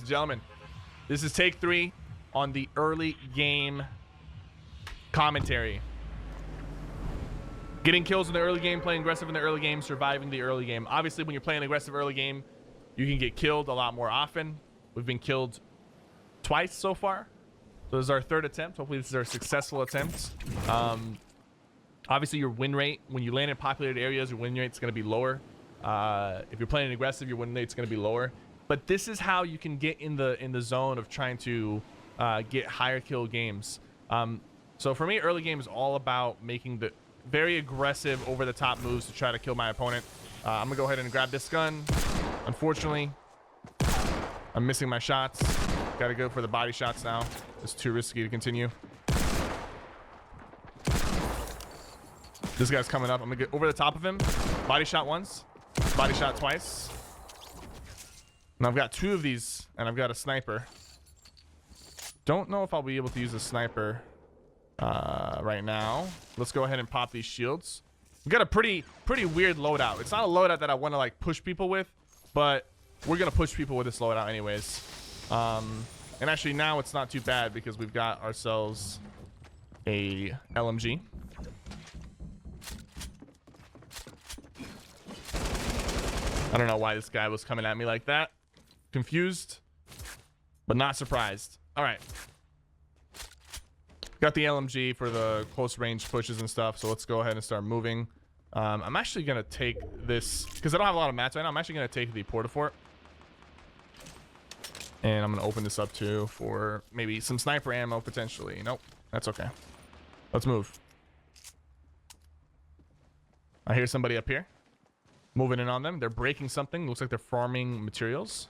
and gentlemen. This is take 3 on the early game commentary. Getting kills in the early game, playing aggressive in the early game, surviving the early game. Obviously, when you're playing aggressive early game, you can get killed a lot more often. We've been killed twice so far. So this is our 3rd attempt. Hopefully this is our successful attempt. Obviously, your win rate, when you land in populated areas, your win rate's going to be lower. If you're playing aggressive, your win rate's going to be lower. But this is how you can get in the zone of trying to get higher kill games. So for me, early game is all about making the very aggressive, over-the-top moves to try to kill my opponent. I'm going to go ahead and grab this gun. Unfortunately, I'm missing my shots. Got to go for the body shots now. It's too risky to continue. This guy's coming up. I'm going to get over the top of him. Body shot once. Body shot twice. And I've got 2 of these, and I've got a sniper. Don't know if I'll be able to use a sniper right now. Let's go ahead and pop these shields. We've got a pretty weird loadout. It's not a loadout that I want to like push people with, but we're gonna push people with this loadout anyways. And actually now it's not too bad because we've got ourselves a LMG. I don't know why this guy was coming at me like that. Confused, but not surprised. All right. Got the LMG for the close range pushes and stuff. So let's go ahead and start moving. I'm actually going to take this because I don't have a lot of mats right now. I'm actually going to take the Portafort. And I'm going to open this up too for maybe some sniper ammo potentially. Nope, that's okay. Let's move. I hear somebody up here. Moving in on them. They're breaking something. Looks like they're farming materials.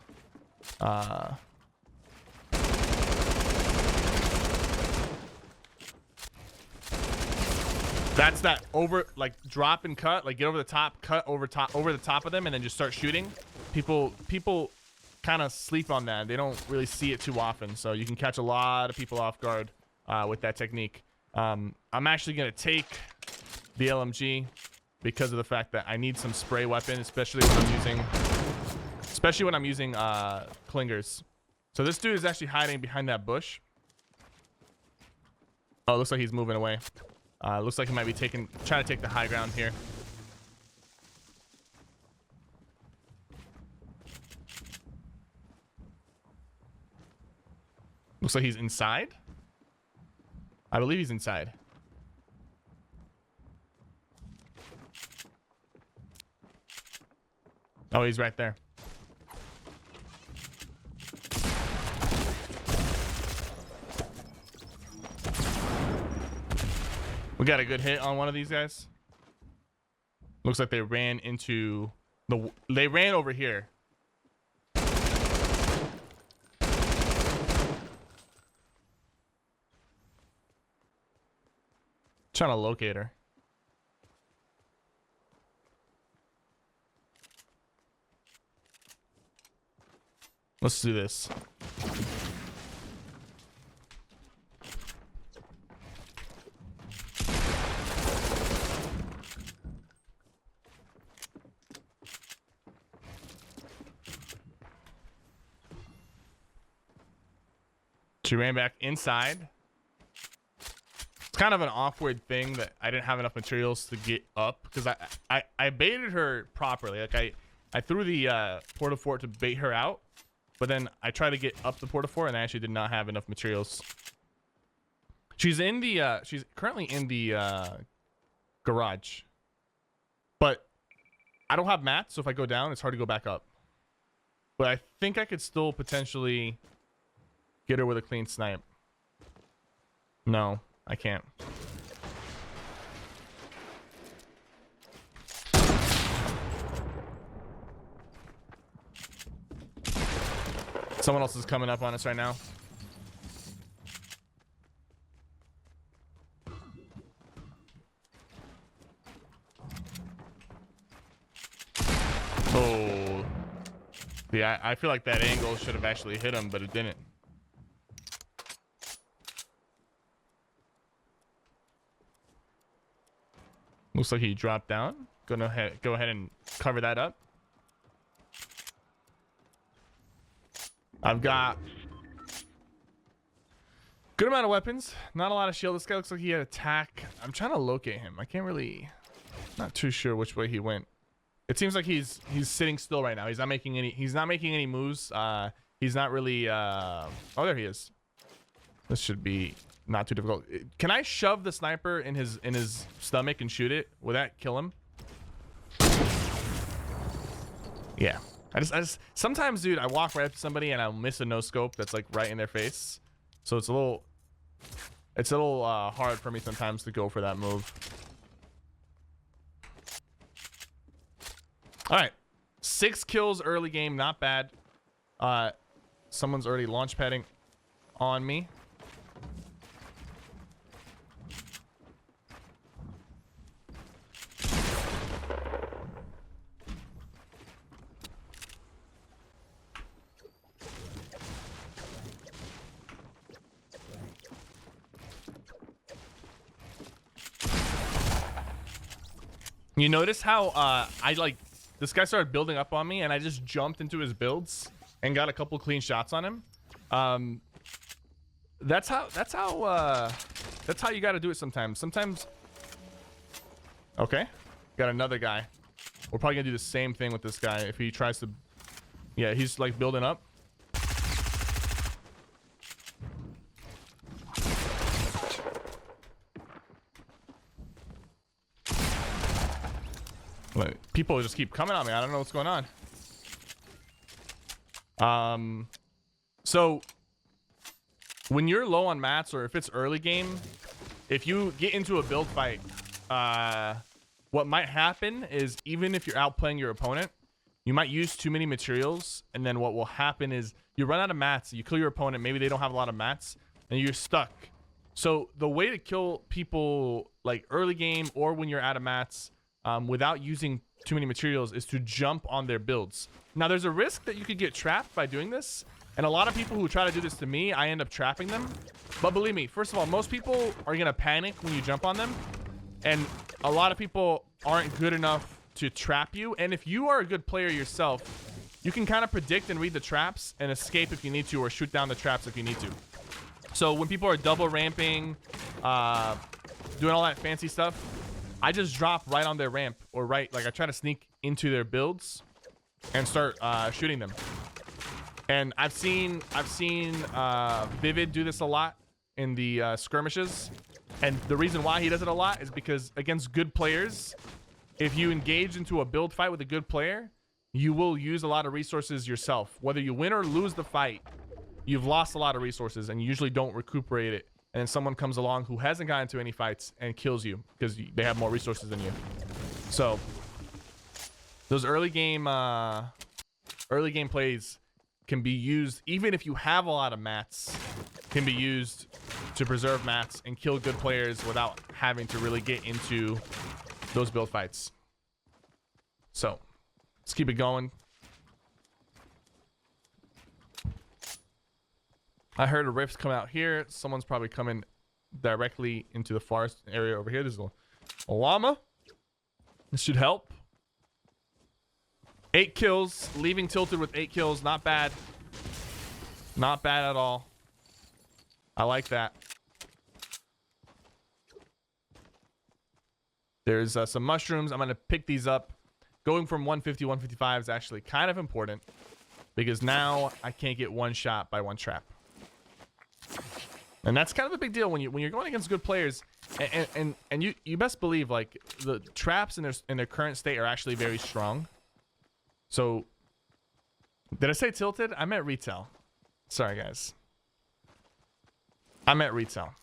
That's that over, like, drop and cut, like get over the top, cut over the top of them, and then just start shooting. People kind of sleep on that. They don't really see it too often, so you can catch a lot of people off guard with that technique. I'm actually gonna take the LMG because of the fact that I need some spray weapon, especially when I'm using clingers. So this dude is actually hiding behind that bush. Oh, it looks like he's moving away. Looks like he might be trying to take the high ground here. Looks like he's inside. I believe he's inside. Oh, he's right there. We got a good hit on one of these guys. Looks like they ran into the... They ran over here. Trying to locate her. Let's do this. She ran back inside. It's kind of an awkward thing that I didn't have enough materials to get up because I baited her properly. Like I threw the Portafort to bait her out, but then I tried to get up the Portafort and I actually did not have enough materials. She's in the she's currently in the garage, but I don't have mats, so if I go down, it's hard to go back up. But I think I could still potentially get her with a clean snipe. No, I can't. Someone else is coming up on us right now. Oh. Yeah, I feel like that angle should have actually hit him, but it didn't. Looks like he dropped down. Go ahead and cover that up. I've got good amount of weapons, not a lot of shield. This guy looks like he had attack. I'm trying to locate him. I can't really, not too sure which way he went. It seems like he's sitting still right now. He's not making any moves. He's not really oh, there he is. This should be not too difficult. Can I shove the sniper in his stomach and shoot it? Would that kill him? Yeah. I just sometimes, dude, I walk right up to somebody and I'll miss a no scope that's like right in their face. So it's a little hard for me sometimes to go for that move. All right, 6 kills early game, not bad. Someone's already launch padding on me. You notice how this guy started building up on me and I just jumped into his builds and got a couple clean shots on him. That's how you got to do it sometimes. Okay, got another guy. We're probably gonna do the same thing with this guy if he tries to. Yeah, he's like building up. People just keep coming on me. I don't know what's going on. So when you're low on mats or if it's early game, if you get into a build fight, what might happen is even if you're outplaying your opponent, you might use too many materials, and then what will happen is you run out of mats, you kill your opponent, maybe they don't have a lot of mats, and you're stuck. So the way to kill people like early game or when you're out of mats without using too many materials is to jump on their builds. Now there's a risk that you could get trapped by doing this, and a lot of people who try to do this to me, I end up trapping them. But believe me, first of all, most people are gonna panic when you jump on them, and a lot of people aren't good enough to trap you. And if you are a good player yourself, you can kind of predict and read the traps and escape if you need to, or shoot down the traps if you need to. So when people are double ramping, doing all that fancy stuff, I just drop right on their ramp, or right, like I try to sneak into their builds and start shooting them. And I've seen Vivid do this a lot in the skirmishes, and the reason why he does it a lot is because against good players, if you engage into a build fight with a good player, you will use a lot of resources yourself. Whether you win or lose the fight, you've lost a lot of resources and you usually don't recuperate it. And then someone comes along who hasn't gotten into any fights and kills you because they have more resources than you. So those early game plays can be used, even if you have a lot of mats, can be used to preserve mats and kill good players without having to really get into those build fights. So let's keep it going. I heard a rift come out here. Someone's probably coming directly into the forest area over here. There's a llama. This should help. 8 kills, leaving tilted with 8 kills. Not bad. Not bad at all. I like that. There's some mushrooms. I'm going to pick these up. Going from 150 155 is actually kind of important because now I can't get one shot by one trap. And that's kind of a big deal when you're going against good players, and you best believe like the traps in their current state are actually very strong. So did I say tilted? I meant retail. Sorry guys. I meant retail.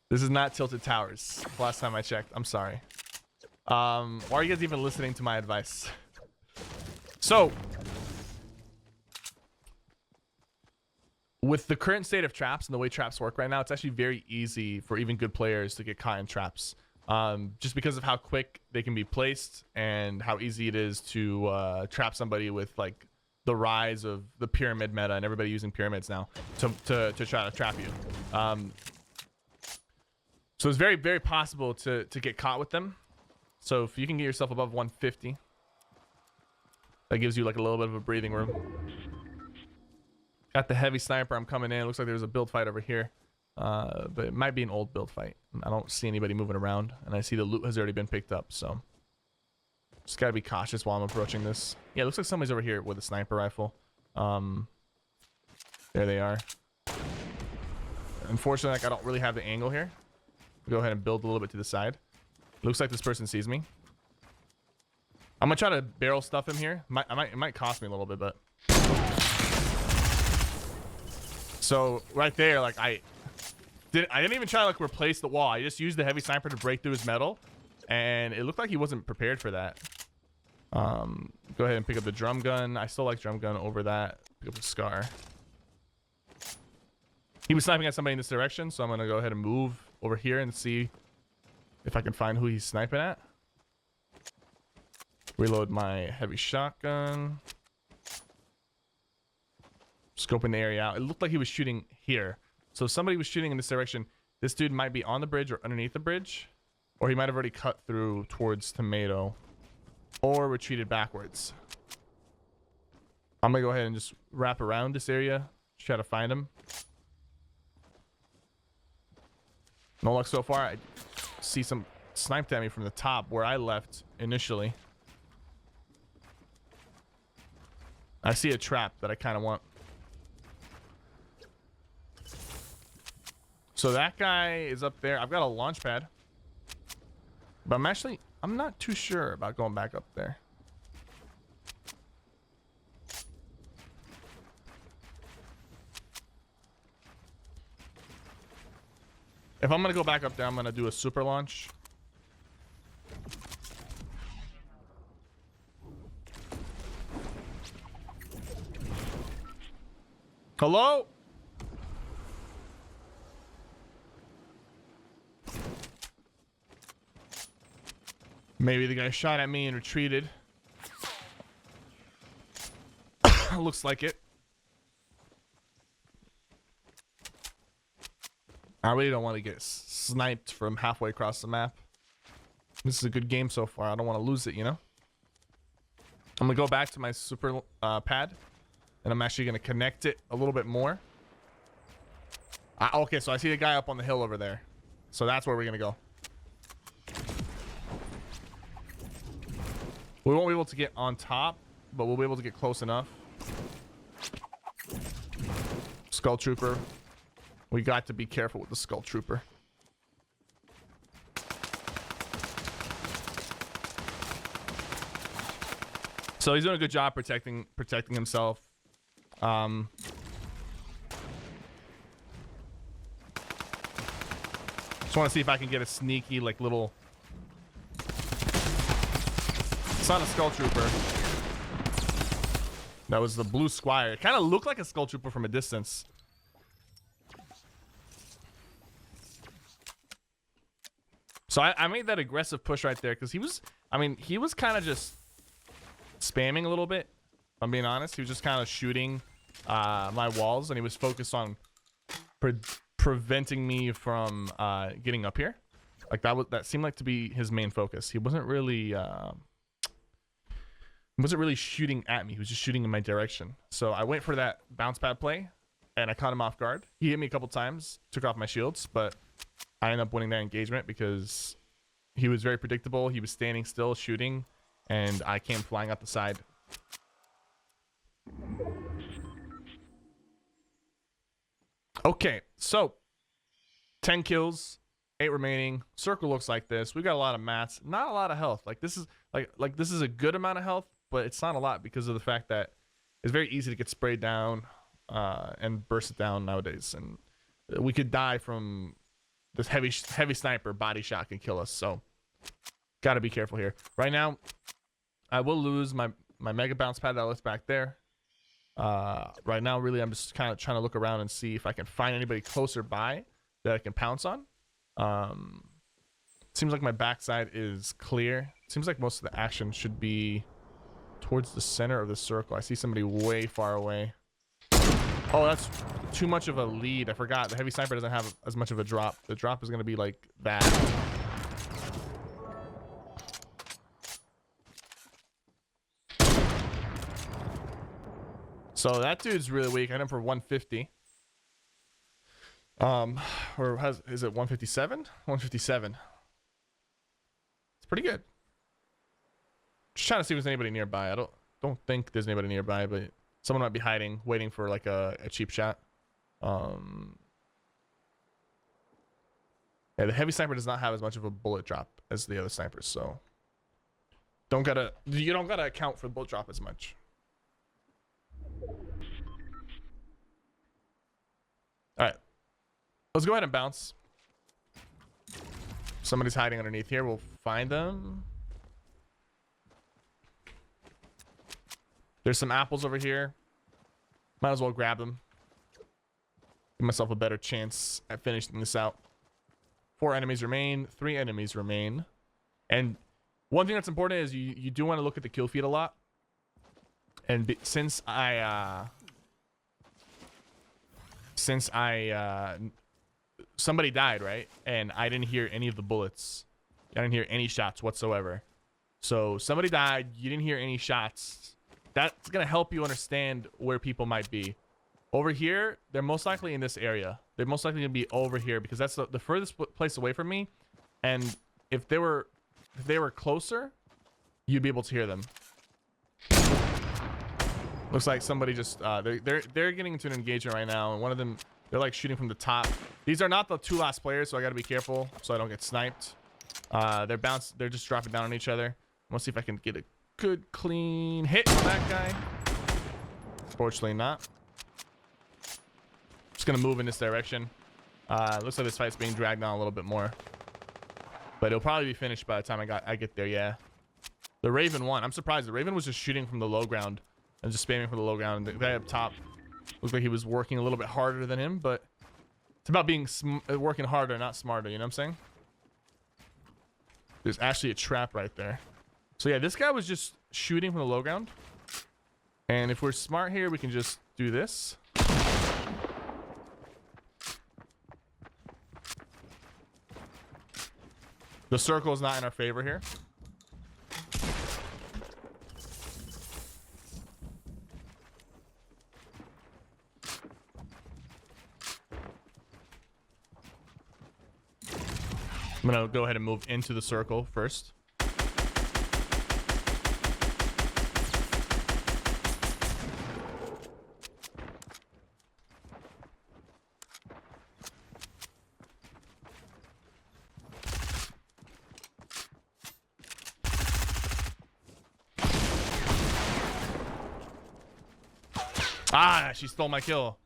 This is not Tilted Towers. Last time I checked. I'm sorry. Why are you guys even listening to my advice? So with the current state of traps and the way traps work right now, it's actually very easy for even good players to get caught in traps. Just because of how quick they can be placed and how easy it is to trap somebody with like the rise of the pyramid meta and everybody using pyramids now to try to trap you. So it's very, very possible to get caught with them. So if you can get yourself above 150, That gives you like a little bit of a breathing room. Got the heavy sniper. I'm coming in. Looks like there's a build fight over here. But it might be an old build fight. I don't see anybody moving around. And I see the loot has already been picked up. So just got to be cautious while I'm approaching this. Yeah, it looks like somebody's over here with a sniper rifle. There they are. Unfortunately, like, I don't really have the angle here. I'll go ahead and build a little bit to the side. Looks like this person sees me. I'm gonna try to barrel stuff him here. It might cost me a little bit, but. So right there, like I didn't even try to like replace the wall. I just used the heavy sniper to break through his metal, and it looked like he wasn't prepared for that. Go ahead and pick up the drum gun. I still like drum gun over that. Pick up the scar. He was sniping at somebody in this direction, so I'm gonna go ahead and move over here and see if I can find who he's sniping at. Reload my heavy shotgun. Scoping the area out. It looked like he was shooting here. So if somebody was shooting in this direction, this dude might be on the bridge or underneath the bridge. Or he might have already cut through towards Tomato. Or retreated backwards. I'm going to go ahead and just wrap around this area. Try to find him. No luck so far. I see some sniped at me from the top where I left initially. I see a trap that I kind of want. So that guy is up there. I've got a launch pad. But I'm not too sure about going back up there. If I'm going to go back up there, I'm going to do a super launch. Hello? Maybe the guy shot at me and retreated. Looks like it. I really don't want to get sniped from halfway across the map. This is a good game so far. I don't want to lose it, you know? I'm going to go back to my super pad. And I'm actually going to connect it a little bit more. Okay, so I see a guy up on the hill over there. So that's where we're going to go. We won't be able to get on top, but we'll be able to get close enough. Skull Trooper. We got to be careful with the Skull Trooper. So he's doing a good job protecting himself. Just want to see if I can get a sneaky, like, little. It's not a Skull Trooper. That was the blue squire. It kind of looked like a Skull Trooper from a distance. So I made that aggressive push right there because he was kind of just spamming a little bit. If I'm being honest. He was just kind of shooting my walls, and he was focused on preventing me from getting up here. Like that seemed like to be his main focus. He wasn't really shooting at me. He was just shooting in my direction. So I went for that bounce pad play, and I caught him off guard. He hit me a couple times, took off my shields, but I ended up winning that engagement because he was very predictable. He was standing still shooting, and I came flying out the side. Okay, so 10 kills, 8 remaining. Circle looks like this. We got a lot of mats, not a lot of health. Like this is like this is a good amount of health, but it's not a lot because of the fact that it's very easy to get sprayed down and burst it down nowadays, and we could die from this heavy sniper body shot can kill us. So got to be careful here. Right now, I will lose my mega bounce pad that left back there. Right now, really, I'm just kind of trying to look around and see if I can find anybody closer by that I can pounce on. Seems like my backside is clear. Seems like most of the action should be towards the center of the circle. I see somebody way far away. Oh, that's too much of a lead. I forgot. The heavy sniper doesn't have as much of a drop. The drop is going to be like that. So that dude's really weak. I hit him for 150. Or is it 157? 157. It's pretty good. Just trying to see if there's anybody nearby. I don't think there's anybody nearby, but someone might be hiding, waiting for like a cheap shot. Yeah, the heavy sniper does not have as much of a bullet drop as the other snipers, so you don't gotta account for the bullet drop as much. All right, let's go ahead and bounce. Somebody's hiding underneath here. We'll find them. There's some apples over here. Might as well grab them. Give myself a better chance at finishing this out. 4 enemies remain. 3 enemies remain. And one thing that's important is you do want to look at the kill feed a lot. And since somebody died, right? And I didn't hear any of the bullets. I didn't hear any shots whatsoever. So somebody died. You didn't hear any shots. That's going to help you understand where people might be. Over here, they're most likely in this area. They're most likely going to be over here because that's the furthest place away from me. And if they were closer, you'd be able to hear them. Looks like somebody just they're getting into an engagement right now, and one of them, they're like shooting from the top. These are not the 2 last players, so I got to be careful so I don't get sniped. They're just dropping down on each other. Let's see if I can get a good clean hit on that guy. Fortunately not. Just gonna move in this direction. Looks like this fight's being dragged on a little bit more, but it'll probably be finished by the time I get there. Yeah, the Raven won. I'm surprised. The Raven was just shooting from the low ground and just spamming from the low ground. The guy up top looked like he was working a little bit harder than him, but it's about being working harder, not smarter. You know what I'm saying? There's actually a trap right there. So yeah, this guy was just shooting from the low ground, and if we're smart here, we can just do this. The circle is not in our favor here. I'm gonna go ahead and move into the circle first. Ah, she stole my kill.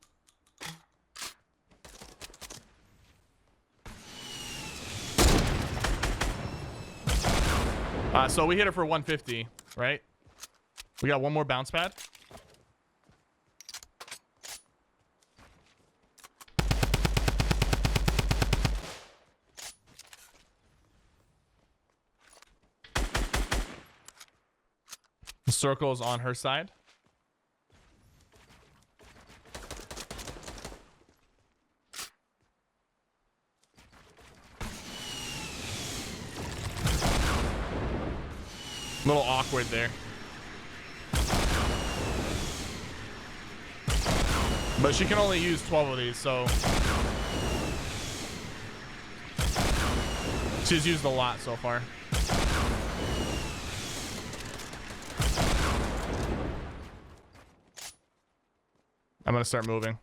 So we hit her for 150, right? We got one more bounce pad. The circle is on her side. A little awkward there. But she can only use 12 of these, so she's used a lot so far. I'm gonna start moving.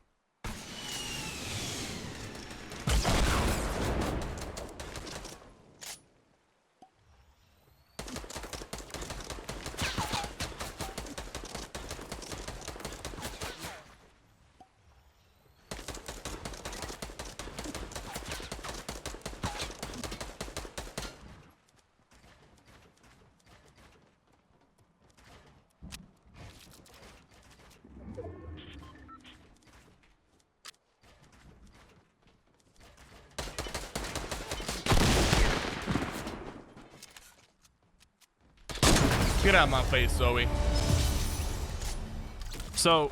Get out of my face, Zoe. So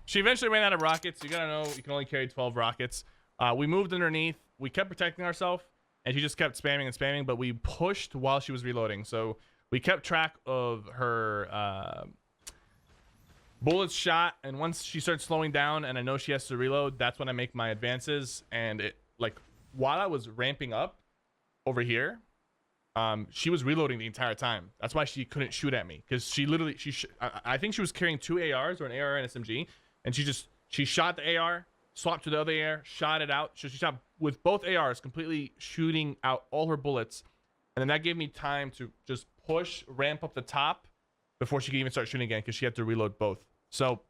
she eventually ran out of rockets. You gotta know you can only carry 12 rockets. We moved underneath. We kept protecting ourselves, and she just kept spamming and spamming, but we pushed while she was reloading. So we kept track of her bullets shot, and once she starts slowing down and I know she has to reload, that's when I make my advances. And it, like, while I was ramping up over here, she was reloading the entire time. That's why she couldn't shoot at me, because she literally I think she was carrying 2 ARs, or an AR and SMG, and she shot the AR, swapped to the other AR, shot it out. So she shot with both ARs, completely shooting out all her bullets, and then that gave me time to just push, ramp up the top before she could even start shooting again, because she had to reload both. So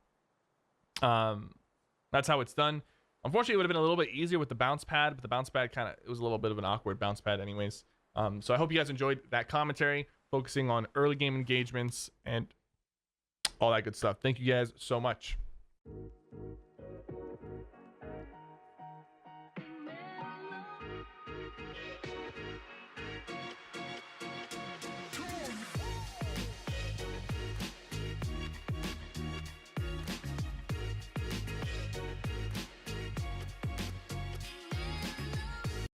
that's how it's done. Unfortunately, it would have been a little bit easier with the bounce pad, but the bounce pad it was a little bit of an awkward bounce pad anyways. So I hope you guys enjoyed that commentary, focusing on early game engagements and all that good stuff. Thank you guys so much.